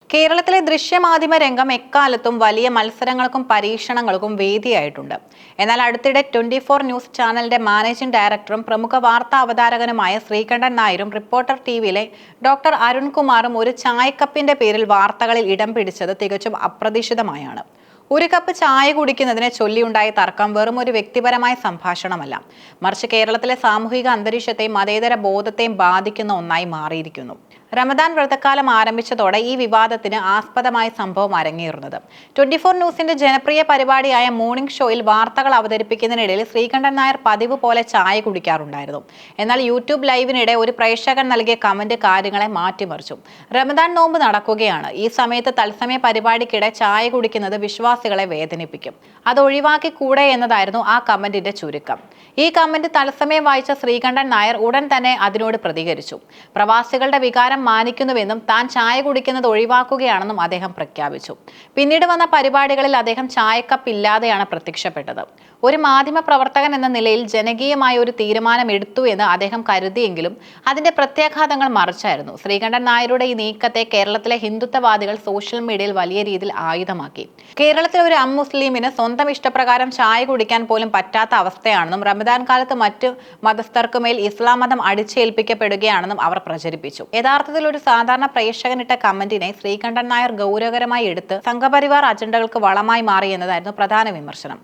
കേരളത്തിലെ ദൃശ്യമാധ്യമ രംഗം എക്കാലത്തും വലിയ മത്സരങ്ങൾക്കും പരീക്ഷണങ്ങൾക്കും വേദിയായിട്ടുണ്ട്. എന്നാൽ അടുത്തിടെ 24 ന്യൂസ് ചാനലിന്റെ മാനേജിംഗ് ഡയറക്ടറും പ്രമുഖ വാർത്താ അവതാരകനുമായ ശ്രീകണ്ഠൻ നായരും റിപ്പോർട്ടർ ടിവിയിലെ ഡോക്ടർ അരുൺകുമാറും ഒരു ചായക്കപ്പിന്റെ പേരിൽ വാർത്തകളിൽ ഇടം പിടിച്ചത് തികച്ചും അപ്രതീക്ഷിതമായാണ്. ഒരു കപ്പ് ചായ കുടിക്കുന്നതിനെ ചൊല്ലിയുണ്ടായ തർക്കം വെറും ഒരു വ്യക്തിപരമായ സംഭാഷണമല്ല, മറിച്ച് കേരളത്തിലെ സാമൂഹിക അന്തരീക്ഷത്തെയും മതേതര ബോധത്തെയും ബാധിക്കുന്ന ഒന്നായി മാറിയിരിക്കുന്നു. റമദാൻ വ്രതക്കാലം ആരംഭിച്ചതോടെ ഈ വിവാദത്തിന് ആസ്പദമായ സംഭവം അരങ്ങേറുന്നത്. 24 ന്യൂസിന്റെ ജനപ്രിയ പരിപാടിയായ മോർണിംഗ് ഷോയിൽ വാർത്തകൾ അവതരിപ്പിക്കുന്നതിനിടയിൽ ശ്രീകണ്ഠൻ നായർ പതിവ് പോലെ ചായ കുടിക്കാറുണ്ടായിരുന്നു. എന്നാൽ യൂട്യൂബ് ലൈവിനിടെ ഒരു പ്രേക്ഷകൻ നൽകിയ കമന്റ് കാര്യങ്ങളെ മാറ്റിമറിച്ചു. റമദാൻ നോമ്പ് നടക്കുകയാണ്, ഈ സമയത്ത് തത്സമയ പരിപാടിക്കിടെ ചായ കുടിക്കുന്നത് വിശ്വാസികളെ വേദനിപ്പിക്കും, അത് ഒഴിവാക്കി കൂടെ എന്നതായിരുന്നു ആ കമന്റിന്റെ ചുരുക്കം. ഈ കമന്റ് തത്സമയം വായിച്ച ശ്രീകണ്ഠൻ നായർ ഉടൻ തന്നെ അതിനോട് പ്രതികരിച്ചു. പ്രവാസികളുടെ വികാരം മാനിക്കുന്നുവെന്നും താൻ ചായ കുടിക്കുന്നത് ഒഴിവാക്കുകയാണെന്നും അദ്ദേഹം പ്രഖ്യാപിച്ചു. പിന്നീട് വന്ന പരിപാടികളിൽ അദ്ദേഹം ചായക്കപ്പ് ഇല്ലാതെയാണ് പ്രത്യക്ഷപ്പെട്ടത്. ഒരു മാധ്യമ പ്രവർത്തകൻ എന്ന നിലയിൽ ജനകീയമായ ഒരു തീരുമാനം എടുത്തു എന്ന് അദ്ദേഹം കരുതിയെങ്കിലും അതിന്റെ പ്രത്യാഘാതങ്ങൾ മറിച്ചായിരുന്നു. ശ്രീകണ്ഠൻ നായരുടെ ഈ നീക്കത്തെ കേരളത്തിലെ ഹിന്ദുത്വവാദികൾ സോഷ്യൽ മീഡിയയിൽ വലിയ രീതിയിൽ ആയുധമാക്കി. കേരളത്തിലെ ഒരു അമുസ്ലിമിന് സ്വന്തം ഇഷ്ടപ്രകാരം ചായ കുടിക്കാൻ പോലും പറ്റാത്ത അവസ്ഥയാണെന്നും റമദാൻ കാലത്ത് മറ്റു മതസ്ഥർക്കുമേൽ ഇസ്ലാം മതം അടിച്ചേൽപ്പിക്കപ്പെടുകയാണെന്നും അവർ പ്രചരിപ്പിച്ചു. യഥാർത്ഥത്തിൽ ഒരു സാധാരണ പ്രേക്ഷകനിട്ട കമന്റിനെ ശ്രീകണ്ഠൻ നായർ ഗൗരവകരമായി എടുത്ത് സംഘപരിവാർ അജണ്ടകൾക്ക് വളമായി മാറി എന്നതായിരുന്നു പ്രധാന വിമർശനം.